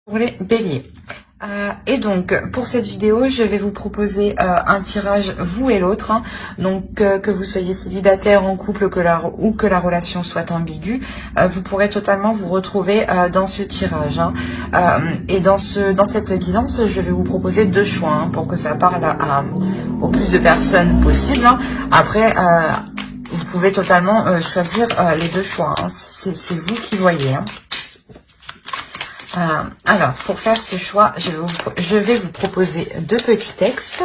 Pour les béliers. Et donc pour cette vidéo je vais vous proposer un tirage vous et l'autre, hein. Donc que vous soyez célibataire, en couple ou que la relation soit ambiguë, vous pourrez totalement vous retrouver dans ce tirage, hein. Et dans cette guidance je vais vous proposer deux choix, hein, pour que ça parle au plus de personnes possible, hein. Après vous pouvez totalement choisir les deux choix, hein. C'est vous qui voyez, hein. Alors, pour faire ce choix, je vais vous proposer deux petits textes.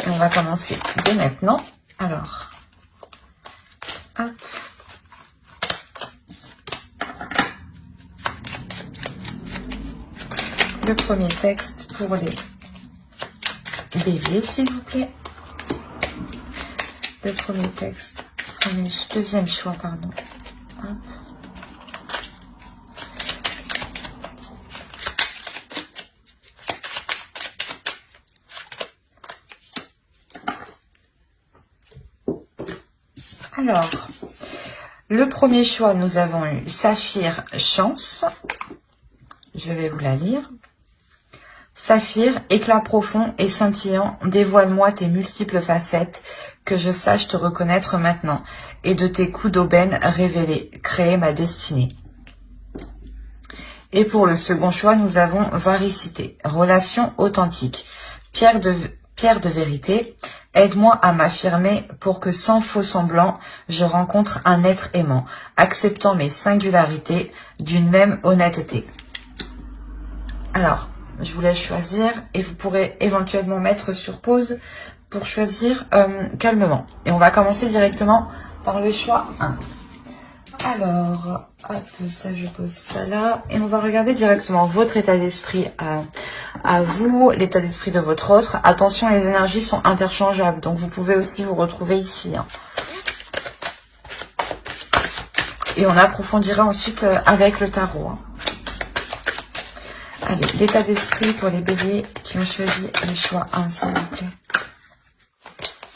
Et on va commencer dès maintenant. Alors, hop. Le premier texte pour les béliers, s'il vous plaît. Le premier texte, deuxième choix, pardon. Hop. Alors, le premier choix, nous avons eu Saphir, chance. Je vais vous la lire. Saphir, éclat profond et scintillant, dévoile-moi tes multiples facettes, que je sache te reconnaître maintenant, et de tes coups d'aubaine révélés, créer ma destinée. Et pour le second choix, nous avons Varicité, relation authentique, pierre de vérité, aide-moi à m'affirmer pour que sans faux semblant, je rencontre un être aimant, acceptant mes singularités d'une même honnêteté. Alors, je vous laisse choisir et vous pourrez éventuellement mettre sur pause pour choisir calmement. Et on va commencer directement par le choix 1. Alors, hop, ça je pose ça là. Et on va regarder directement votre état d'esprit à vous, l'état d'esprit de votre autre. Attention, les énergies sont interchangeables, donc vous pouvez aussi vous retrouver ici, hein. Et on approfondira ensuite avec le tarot, hein. Allez, l'état d'esprit pour les béliers qui ont choisi le choix 1, s'il vous plaît.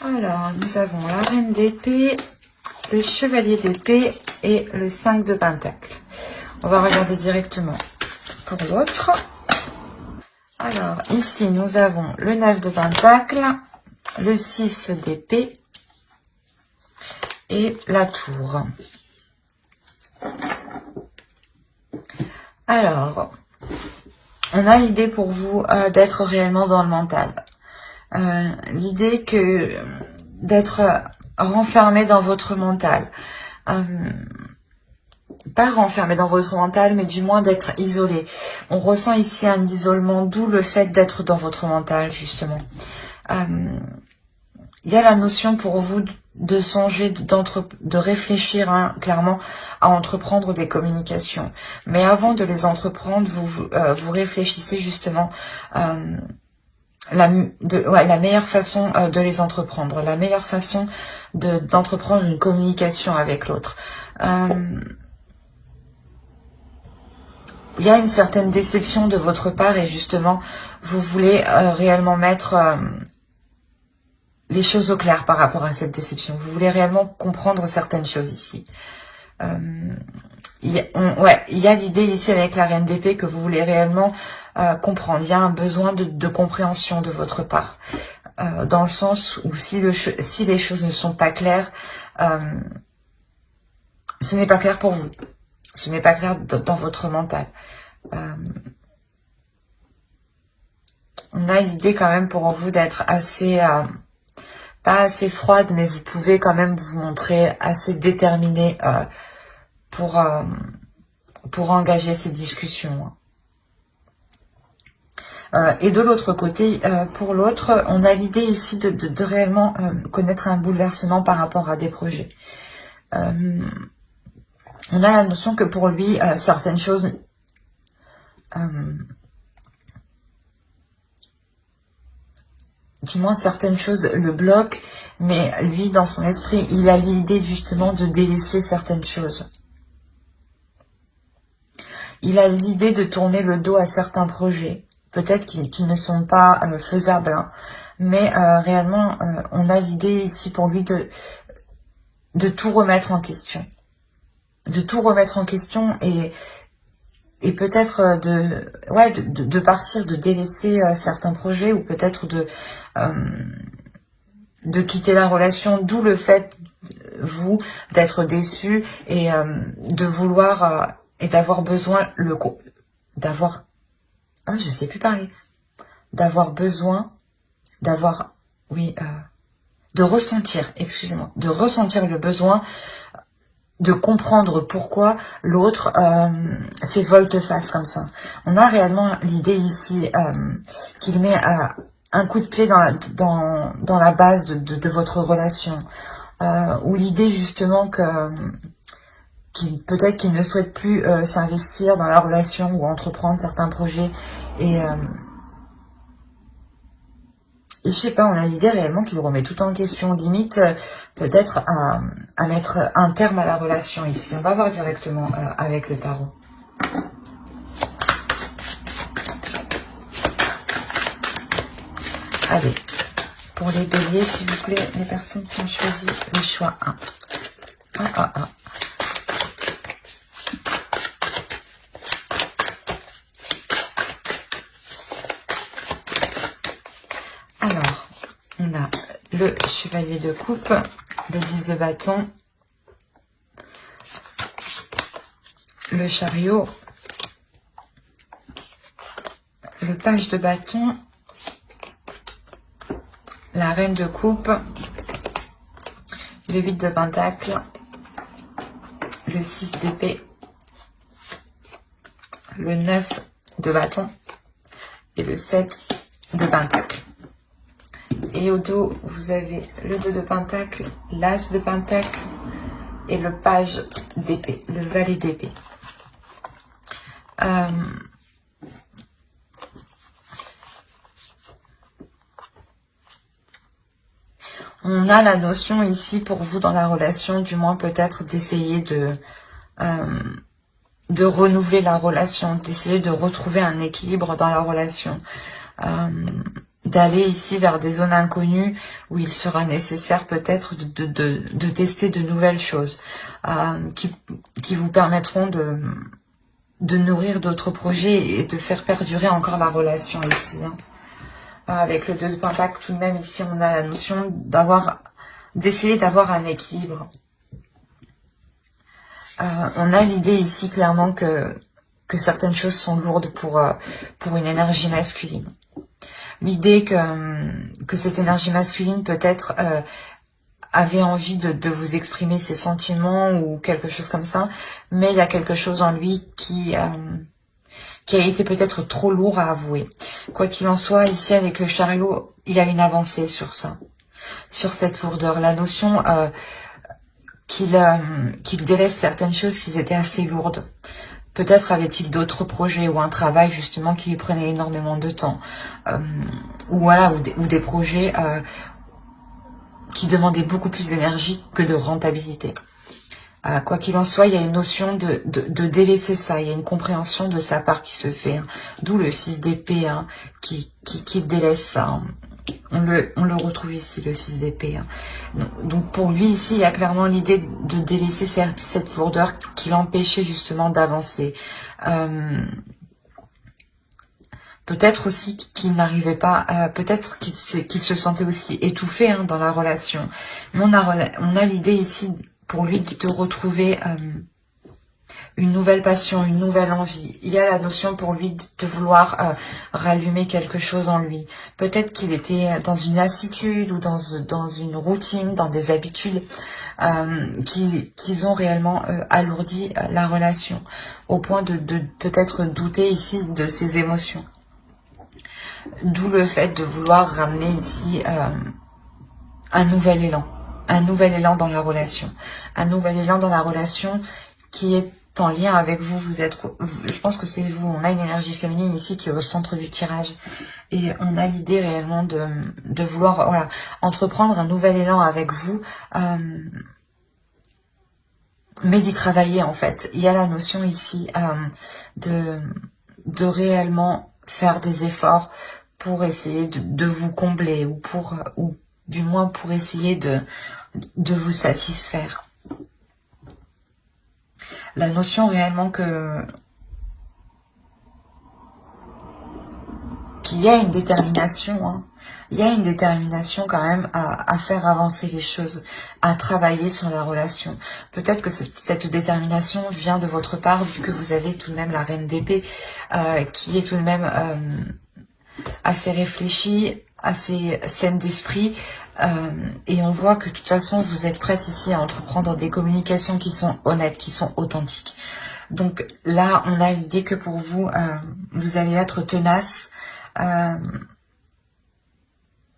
Alors, nous avons la reine d'épée, le chevalier d'épée et le 5 de pentacle. On va regarder directement pour l'autre. Alors, ici, nous avons le 9 de pentacle, le 6 d'épée et la tour. Alors, on a l'idée pour vous d'être réellement dans le mental. L'idée que d'être renfermé dans votre mental. Pas renfermé dans votre mental, mais du moins d'être isolé. On ressent ici un isolement, d'où le fait d'être dans votre mental, justement. Il y a la notion pour vous de songer, de réfléchir, hein, clairement, à entreprendre des communications. Mais avant de les entreprendre, vous réfléchissez justement la meilleure façon de les entreprendre, la meilleure façon d'entreprendre une communication avec l'autre. Il y a une certaine déception de votre part et justement, vous voulez réellement mettre les choses au clair par rapport à cette déception. Vous voulez réellement comprendre certaines choses ici. Il y a l'idée ici avec la reine d'épée que vous voulez réellement comprendre. Il y a un besoin de compréhension de votre part. Dans le sens où si les choses ne sont pas claires, ce n'est pas clair pour vous. Ce n'est pas clair dans votre mental. On a l'idée quand même pour vous d'être assez, pas assez froide, mais vous pouvez quand même vous montrer assez déterminé pour engager ces discussions. Et de l'autre côté, pour l'autre, on a l'idée ici de réellement connaître un bouleversement par rapport à des projets. On a la notion que pour lui, certaines choses du moins certaines choses le bloquent, mais lui, dans son esprit, il a l'idée justement de délaisser certaines choses. Il a l'idée de tourner le dos à certains projets, peut-être qui ne sont pas faisables, hein, mais réellement, on a l'idée ici pour lui de tout remettre en question. De tout remettre en question et et peut-être de partir, de délaisser certains projets, ou peut-être de quitter la relation, d'où le fait, vous, d'être déçu et de vouloir et d'avoir besoin d'avoir, je sais plus parler, d'avoir besoin, d'avoir, oui, de ressentir, excusez-moi, de ressentir le besoin de comprendre pourquoi l'autre fait volte-face comme ça. On a réellement l'idée ici qu'il met un coup de pied dans la base de votre relation, ou l'idée justement peut-être qu'il ne souhaite plus s'investir dans la relation ou entreprendre certains projets, et je sais pas, on a l'idée réellement qu'il remet tout en question, limite peut-être à mettre un terme à la relation ici. On va voir directement avec le tarot. Allez, pour les béliers, s'il vous plaît, les personnes qui ont choisi le choix 1. Alors, on a le chevalier de coupe, le 10 de bâton, le chariot, le page de bâton, la reine de coupe, le 8 de pentacle, le 6 d'épée, le 9 de bâton et le 7 de pentacle. Et au dos, vous avez le 2 de pentacle, l'as de pentacle et le page d'épée, le valet d'épée. On a la notion ici pour vous dans la relation, du moins peut-être d'essayer de renouveler la relation, d'essayer de retrouver un équilibre dans la relation, d'aller ici vers des zones inconnues où il sera nécessaire peut-être de tester de nouvelles choses qui vous permettront de nourrir d'autres projets et de faire perdurer encore la relation ici. Avec le 2 de pentacle, tout de même ici on a la notion d'essayer d'avoir un équilibre. On a l'idée ici clairement que certaines choses sont lourdes pour une énergie masculine. L'idée que cette énergie masculine peut-être avait envie de vous exprimer ses sentiments ou quelque chose comme ça, mais il y a quelque chose en lui qui a été peut-être trop lourd à avouer. Quoi qu'il en soit, ici avec le chariot, il y a une avancée sur ça, sur cette lourdeur. La notion qu'il délaisse certaines choses qui étaient assez lourdes. Peut-être avait-il d'autres projets ou un travail justement qui lui prenait énormément de temps, ou voilà, ou des projets qui demandaient beaucoup plus d'énergie que de rentabilité. Quoi qu'il en soit, il y a une notion de délaisser ça, il y a une compréhension de sa part qui se fait, d'où le 6 d'épée qui délaisse ça. On le retrouve ici, le 6 d'épée. Donc pour lui ici, il y a clairement l'idée de délaisser cette lourdeur qui l'empêchait justement d'avancer. Peut-être aussi qu'il n'arrivait pas, peut-être qu'il se sentait aussi étouffé dans la relation. Mais on a l'idée ici pour lui de retrouver une nouvelle passion, une nouvelle envie. Il y a la notion pour lui de vouloir rallumer quelque chose en lui. Peut-être qu'il était dans une lassitude ou dans une routine, dans des habitudes qui ont réellement alourdi la relation, au point de peut-être douter ici de ses émotions. D'où le fait de vouloir ramener ici un nouvel élan dans la relation. Un nouvel élan dans la relation qui est en lien avec vous. Je pense que c'est vous. On a une énergie féminine ici qui est au centre du tirage. Et on a l'idée réellement de vouloir entreprendre un nouvel élan avec vous. Mais d'y travailler en fait. Il y a la notion ici de réellement faire des efforts pour essayer de vous combler ou du moins pour essayer de vous satisfaire. La notion réellement que qu'il y a une détermination, hein. Il y a une détermination quand même à faire avancer les choses, à travailler sur la relation. Peut-être que cette détermination vient de votre part, vu que vous avez tout de même la reine d'épée, qui est tout de même assez réfléchie, assez saine d'esprit. Et on voit que de toute façon, vous êtes prête ici à entreprendre des communications qui sont honnêtes, qui sont authentiques. Donc là, on a l'idée que pour vous, vous allez être tenace,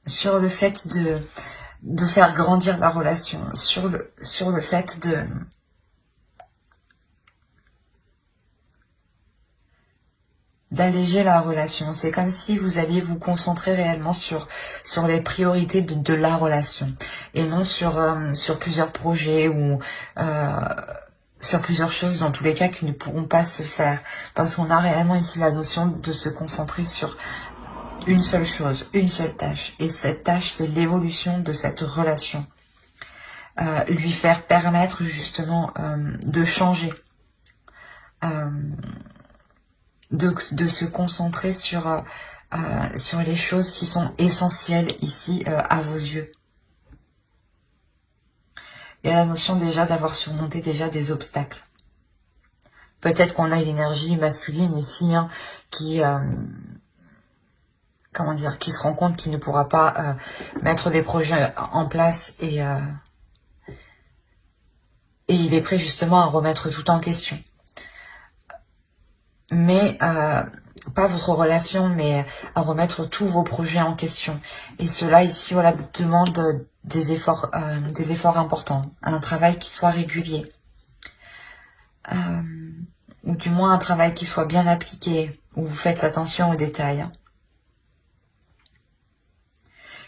sur le fait de faire grandir la relation, sur le fait d'alléger la relation. C'est comme si vous alliez vous concentrer réellement sur les priorités de la relation et non sur plusieurs projets ou sur plusieurs choses dans tous les cas qui ne pourront pas se faire, parce qu'on a réellement ici la notion de se concentrer sur une seule chose, une seule tâche. Et cette tâche, c'est l'évolution de cette relation. Lui faire permettre justement de changer. De se concentrer sur les choses qui sont essentielles ici à vos yeux. Il y a la notion déjà d'avoir surmonté déjà des obstacles. Peut-être qu'on a l'énergie masculine ici hein, qui... comment dire, qui se rend compte qu'il ne pourra pas mettre des projets en place et il est prêt justement à remettre tout en question. Mais pas votre relation, mais à remettre tous vos projets en question. Et cela ici, voilà, demande des efforts importants, un travail qui soit régulier, ou du moins un travail qui soit bien appliqué, où vous faites attention aux détails. Hein.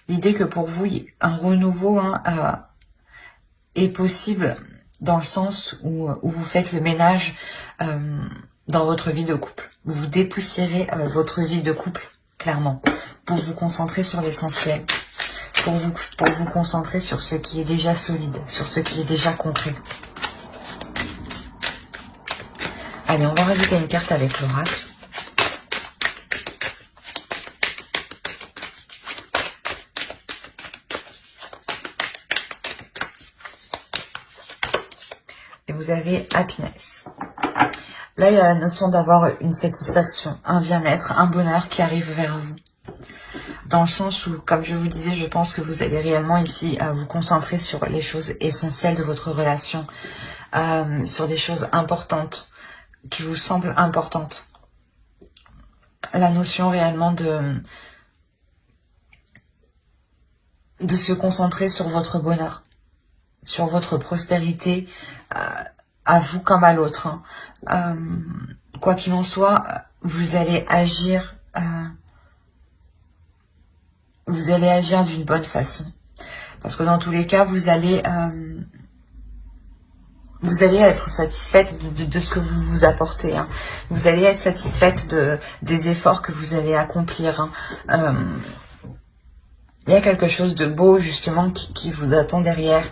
L'idée que pour vous, un renouveau hein, est possible dans le sens où vous faites le ménage dans votre vie de couple. Vous dépoussiérez votre vie de couple, clairement, pour vous concentrer sur l'essentiel, pour vous concentrer sur ce qui est déjà solide, sur ce qui est déjà concret. Allez, on va rajouter une carte avec l'oracle. Et vous avez happiness. Là, il y a la notion d'avoir une satisfaction, un bien-être, un bonheur qui arrive vers vous. Dans le sens où, comme je vous disais, je pense que vous allez réellement ici vous concentrer sur les choses essentielles de votre relation, sur des choses importantes, qui vous semblent importantes. La notion réellement de se concentrer sur votre bonheur, sur votre prospérité, à vous comme à l'autre. Hein. Quoi qu'il en soit, vous allez agir d'une bonne façon. Parce que dans tous les cas, vous allez être satisfaite de ce que vous vous apportez. Hein. Vous allez être satisfaite des efforts que vous allez accomplir. Hein. Il y a quelque chose de beau justement qui vous attend derrière.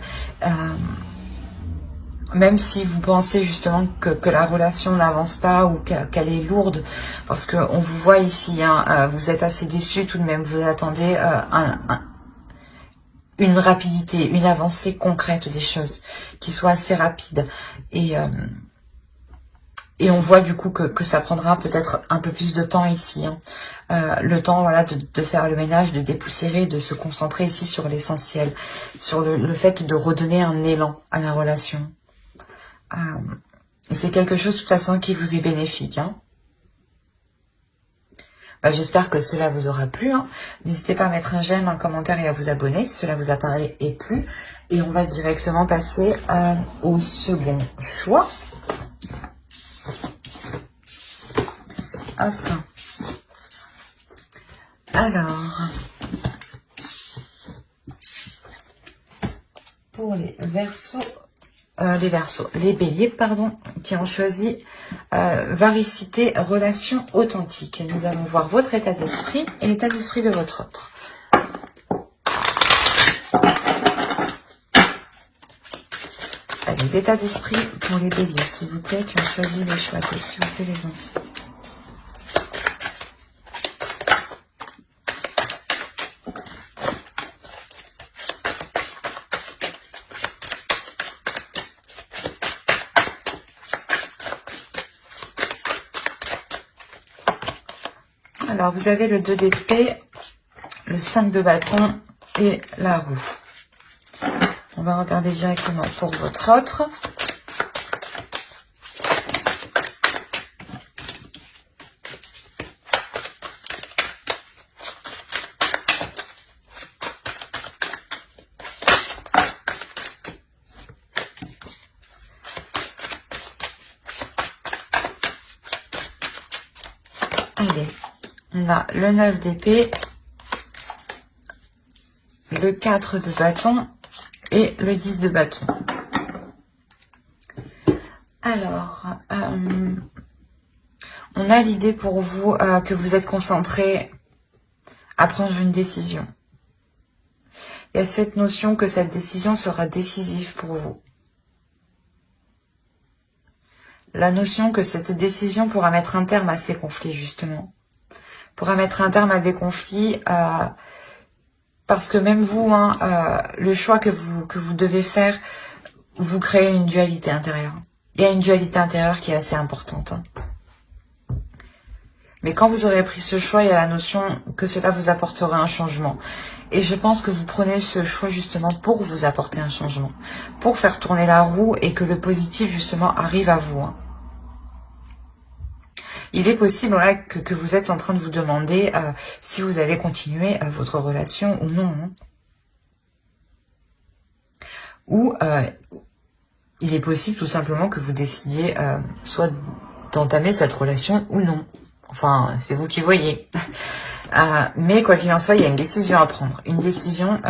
Même si vous pensez justement que la relation n'avance pas ou qu'elle est lourde, parce qu'on vous voit ici, hein, vous êtes assez déçu tout de même, vous attendez une rapidité, une avancée concrète des choses, qui soit assez rapide. Et on voit du coup que ça prendra peut-être un peu plus de temps ici. Hein. Le temps voilà, de faire le ménage, de dépoussiérer, de se concentrer ici sur l'essentiel, sur le fait de redonner un élan à la relation. C'est quelque chose de toute façon qui vous est bénéfique. Hein. J'espère que cela vous aura plu. Hein. N'hésitez pas à mettre un j'aime, un commentaire et à vous abonner si cela vous a parlé et plu. Et on va directement passer au second choix. Hop. Alors, pour les Verseaux, les Béliers, pardon, qui ont choisi varicité, relation authentique. Et nous allons voir votre état d'esprit et l'état d'esprit de votre autre. Allez, l'état d'esprit pour les Béliers, s'il vous plaît, qui ont choisi les choix, s'il vous plaît, les enfants. Alors, vous avez le 2 d'épée, le 5 de bâton et la roue. On va regarder directement pour votre autre. Allez, on a le 9 d'épée, le 4 de bâton et le 10 de bâton. Alors, on a l'idée pour vous que vous êtes concentré à prendre une décision. Il y a cette notion que cette décision sera décisive pour vous. La notion que cette décision pourra mettre un terme à ces conflits, justement. Pourra mettre un terme à des conflits, parce que même vous, le choix que vous devez faire, vous créez une dualité intérieure. Il y a une dualité intérieure qui est assez importante. Mais quand vous aurez pris ce choix, il y a la notion que cela vous apportera un changement. Et je pense que vous prenez ce choix justement pour vous apporter un changement. Pour faire tourner la roue et que le positif justement arrive à vous. Il est possible que vous êtes en train de vous demander si vous allez continuer votre relation ou non. Ou il est possible tout simplement que vous décidiez soit d'entamer cette relation ou non. Enfin, c'est vous qui voyez. Mais quoi qu'il en soit, il y a une décision à prendre. Une décision...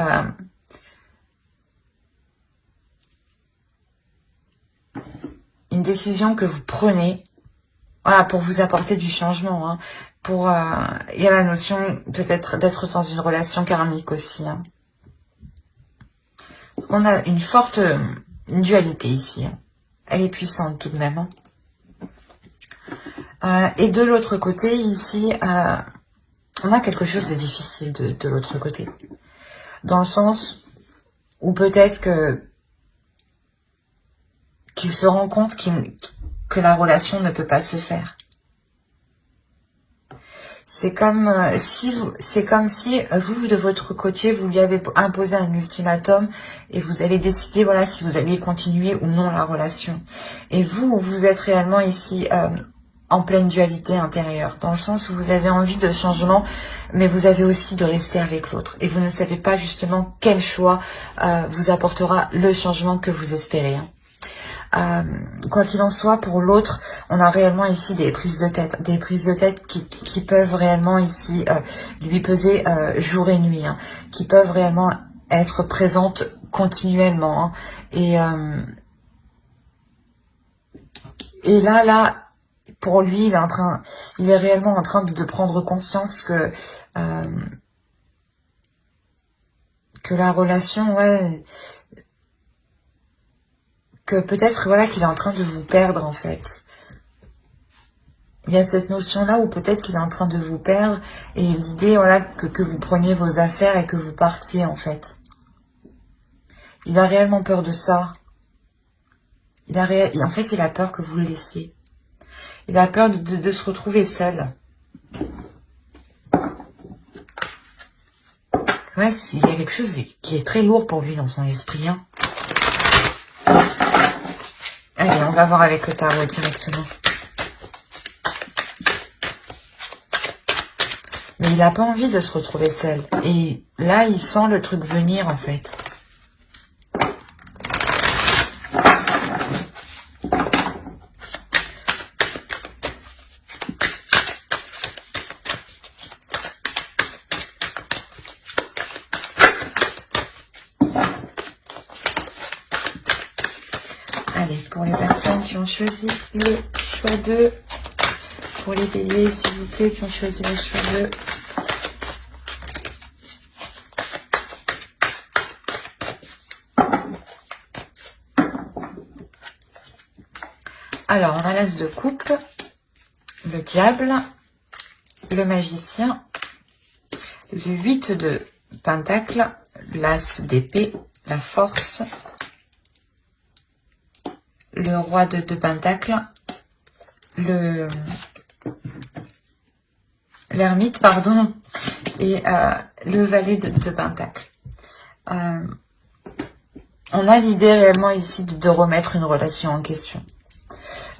une décision que vous prenez, voilà, pour vous apporter du changement. Pour, il y a la notion peut-être d'être dans une relation karmique aussi. On a une forte dualité ici. Elle est puissante tout de même. Et de l'autre côté, ici, on a quelque chose de difficile de l'autre côté. Dans le sens où peut-être qu'il se rend compte que la relation ne peut pas se faire. C'est comme si vous, de votre côté, vous lui avez imposé un ultimatum et vous allez décider, voilà, si vous allez continuer ou non la relation. Et vous êtes réellement ici en pleine dualité intérieure, dans le sens où vous avez envie de changement, mais vous avez aussi de rester avec l'autre. Et vous ne savez pas justement quel choix vous apportera le changement que vous espérez. Quoi qu'il en soit, pour l'autre, on a réellement ici des prises de tête qui peuvent réellement ici lui peser jour et nuit, qui peuvent réellement être présentes continuellement. Et là, pour lui, il est réellement en train de prendre conscience que la relation, que peut-être voilà qu'il est en train de vous perdre en fait. Il y a cette notion-là où peut-être qu'il est en train de vous perdre et l'idée voilà que vous preniez vos affaires et que vous partiez en fait. Il a réellement peur de ça. En fait, il a peur que vous le laissiez. Il a peur de se retrouver seul. Ouais, il y a quelque chose qui est très lourd pour lui dans son esprit. Allez, on va voir avec le tarot directement. Mais il n'a pas envie de se retrouver seul. Et là, il sent le truc venir, en fait. Allez, pour les personnes qui ont choisi le choix 2, pour les béliers, s'il vous plaît, qui ont choisi le choix 2. Alors, on a l'as de coupe, le diable, le magicien, le 8 de pentacle, l'as d'épée, la force, le roi de pentacle, l'ermite, pardon, et le valet de Pentacle. On a l'idée réellement ici de remettre une relation en question.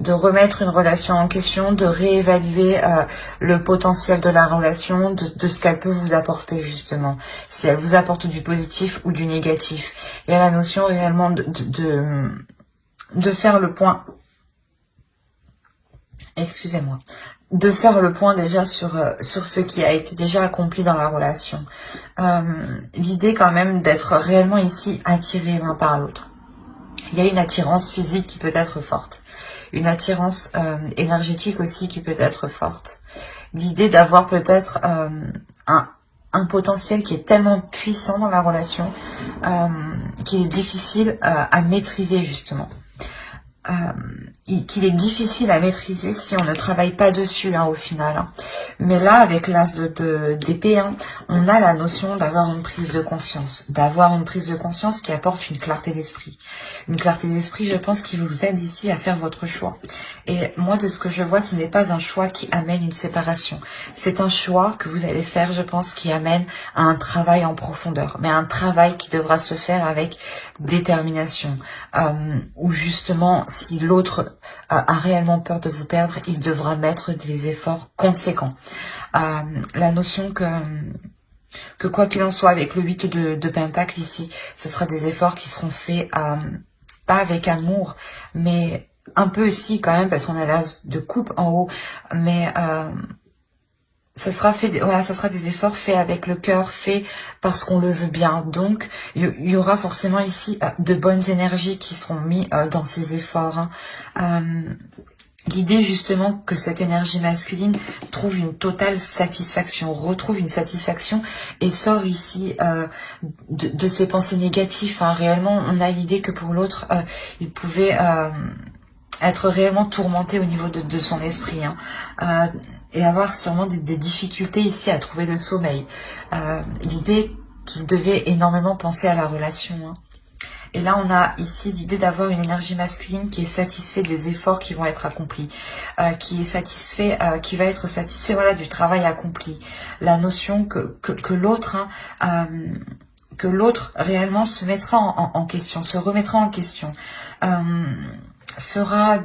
De remettre une relation en question, de réévaluer le potentiel de la relation, de ce qu'elle peut vous apporter justement. Si elle vous apporte du positif ou du négatif. Il y a la notion réellement de faire le point. Excusez-moi. De faire le point déjà sur ce qui a été déjà accompli dans la relation. L'idée quand même d'être réellement ici attiré l'un par l'autre. Il y a une attirance physique qui peut être forte. Une attirance énergétique aussi qui peut être forte. L'idée d'avoir peut-être un potentiel qui est tellement puissant dans la relation qu'il est difficile à maîtriser justement. Qu'il est difficile à maîtriser si on ne travaille pas dessus au final. Mais là, avec l'as d'épée, on a la notion d'avoir une prise de conscience. D'avoir une prise de conscience qui apporte une clarté d'esprit. Une clarté d'esprit, je pense, qui vous aide ici à faire votre choix. Et moi, de ce que je vois, ce n'est pas un choix qui amène une séparation. C'est un choix que vous allez faire, je pense, qui amène à un travail en profondeur. Mais un travail qui devra se faire avec détermination. Où justement, si l'autre a réellement peur de vous perdre, il devra mettre des efforts conséquents. La notion que quoi qu'il en soit, avec le 8 de Pentacle ici, ce sera des efforts qui seront faits pas avec amour, mais un peu aussi quand même, parce qu'on a l'as de coupe en haut, mais ça sera fait, voilà, ça sera des efforts faits avec le cœur, faits parce qu'on le veut bien. Donc, il y aura forcément ici de bonnes énergies qui seront mises dans ces efforts. L'idée justement que cette énergie masculine trouve une totale satisfaction, retrouve une satisfaction et sort ici de ses pensées négatives. Réellement, on a l'idée que pour l'autre, il pouvait être réellement tourmenté au niveau de son esprit. Et avoir sûrement des difficultés ici à trouver le sommeil. L'idée qu'il devait énormément penser à la relation. Et là, on a ici l'idée d'avoir une énergie masculine qui est satisfait des efforts qui vont être accomplis, qui est satisfait, qui va être satisfait voilà, du travail accompli. La notion que l'autre réellement se mettra en question, se remettra en question, fera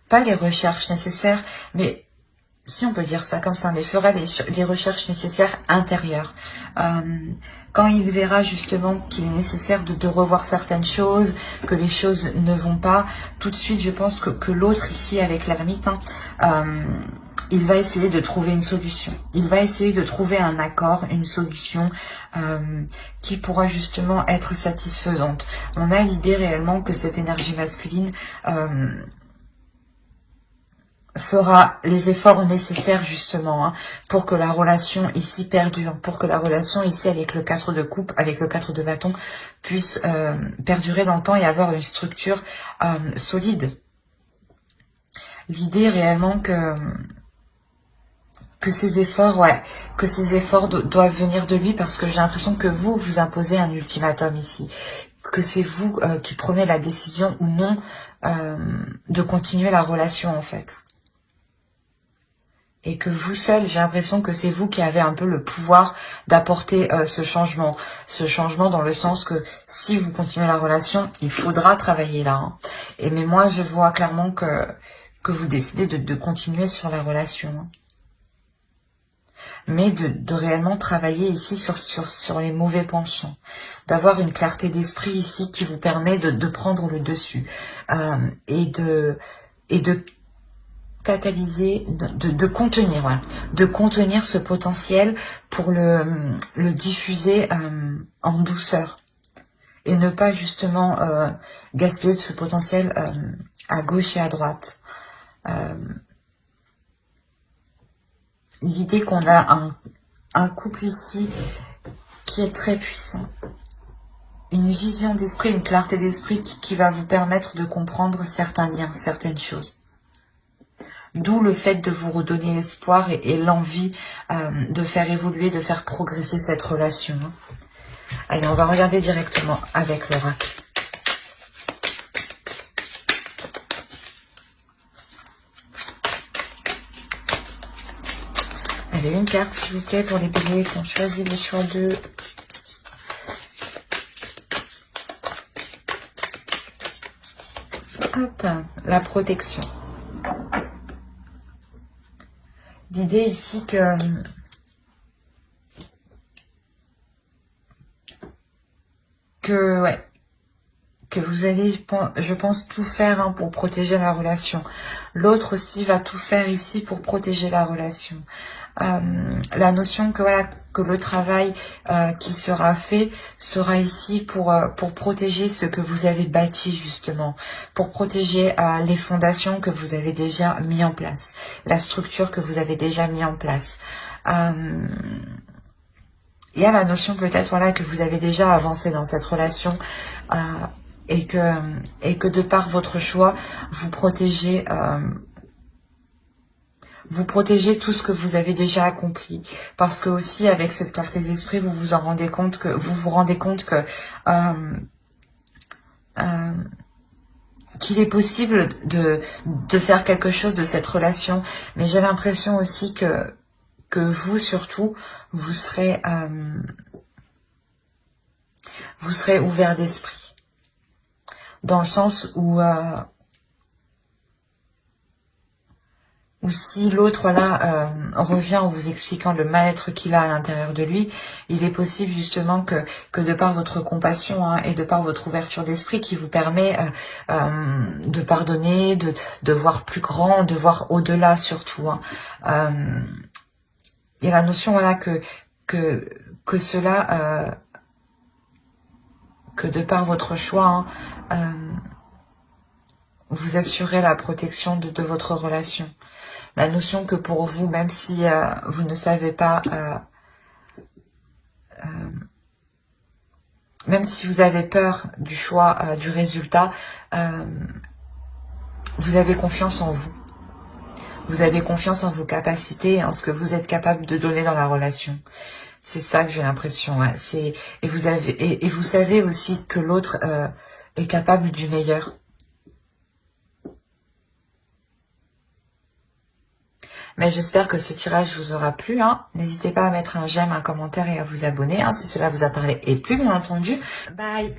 pas les recherches nécessaires, mais si on peut dire ça comme ça, mais fera les recherches nécessaires intérieures. Quand il verra justement qu'il est nécessaire de revoir certaines choses, que les choses ne vont pas, tout de suite je pense que l'autre ici avec l'ermite, il va essayer de trouver une solution. Il va essayer de trouver un accord, une solution qui pourra justement être satisfaisante. On a l'idée réellement que cette énergie masculine fera les efforts nécessaires justement pour que la relation ici perdure, pour que la relation ici avec le 4 de coupe, avec le 4 de bâton puisse perdurer dans le temps et avoir une structure solide. L'idée réellement que ces efforts, doivent venir de lui parce que j'ai l'impression que vous imposez un ultimatum ici, que c'est vous qui prenez la décision ou non de continuer la relation en fait. Et que vous seul, j'ai l'impression que c'est vous qui avez un peu le pouvoir d'apporter ce changement dans le sens que si vous continuez la relation, il faudra travailler là. Mais moi, je vois clairement que vous décidez de continuer sur la relation. Mais de réellement travailler ici sur les mauvais penchants. D'avoir une clarté d'esprit ici qui vous permet de prendre le dessus. Et de catalyser, de contenir ce potentiel pour le diffuser en douceur et ne pas justement gaspiller de ce potentiel à gauche et à droite. L'idée qu'on a un couple ici qui est très puissant, une vision d'esprit, une clarté d'esprit qui va vous permettre de comprendre certains liens, certaines choses. D'où le fait de vous redonner l'espoir et l'envie de faire évoluer, de faire progresser cette relation. Allez, on va regarder directement avec l'oracle. Allez, une carte, s'il vous plaît, pour les béliers qui ont choisi le choix de... Hop, la protection. L'idée ici que vous allez, je pense, tout faire hein, pour protéger la relation. L'autre aussi va tout faire ici pour protéger la relation. La notion que voilà, que le travail qui sera fait sera ici pour protéger ce que vous avez bâti justement, pour protéger les fondations que vous avez déjà mis en place, la structure que vous avez déjà mis en place. Il y a la notion peut-être voilà que vous avez déjà avancé dans cette relation et que de par votre choix vous protégez tout ce que vous avez déjà accompli, parce que aussi avec cette carte des esprits vous vous rendez compte que qu'il est possible de faire quelque chose de cette relation, mais j'ai l'impression aussi que vous surtout vous serez ouvert d'esprit, dans le sens où si l'autre là revient en vous expliquant le mal-être qu'il a à l'intérieur de lui, il est possible justement que de par votre compassion hein, et de par votre ouverture d'esprit qui vous permet de pardonner, de voir plus grand, de voir au-delà surtout. Hein. Il y a la notion voilà que cela, que de par votre choix, hein, vous assurez la protection de votre relation. La notion que pour vous, même si vous ne savez pas, même si vous avez peur du choix, du résultat, vous avez confiance en vous. Vous avez confiance en vos capacités et en ce que vous êtes capable de donner dans la relation. C'est ça que j'ai l'impression. Hein. Et vous savez aussi que l'autre est capable du meilleur. Mais j'espère que ce tirage vous aura plu. Hein. N'hésitez pas à mettre un j'aime, un commentaire et à vous abonner hein, si cela vous a parlé et plus bien entendu. Bye.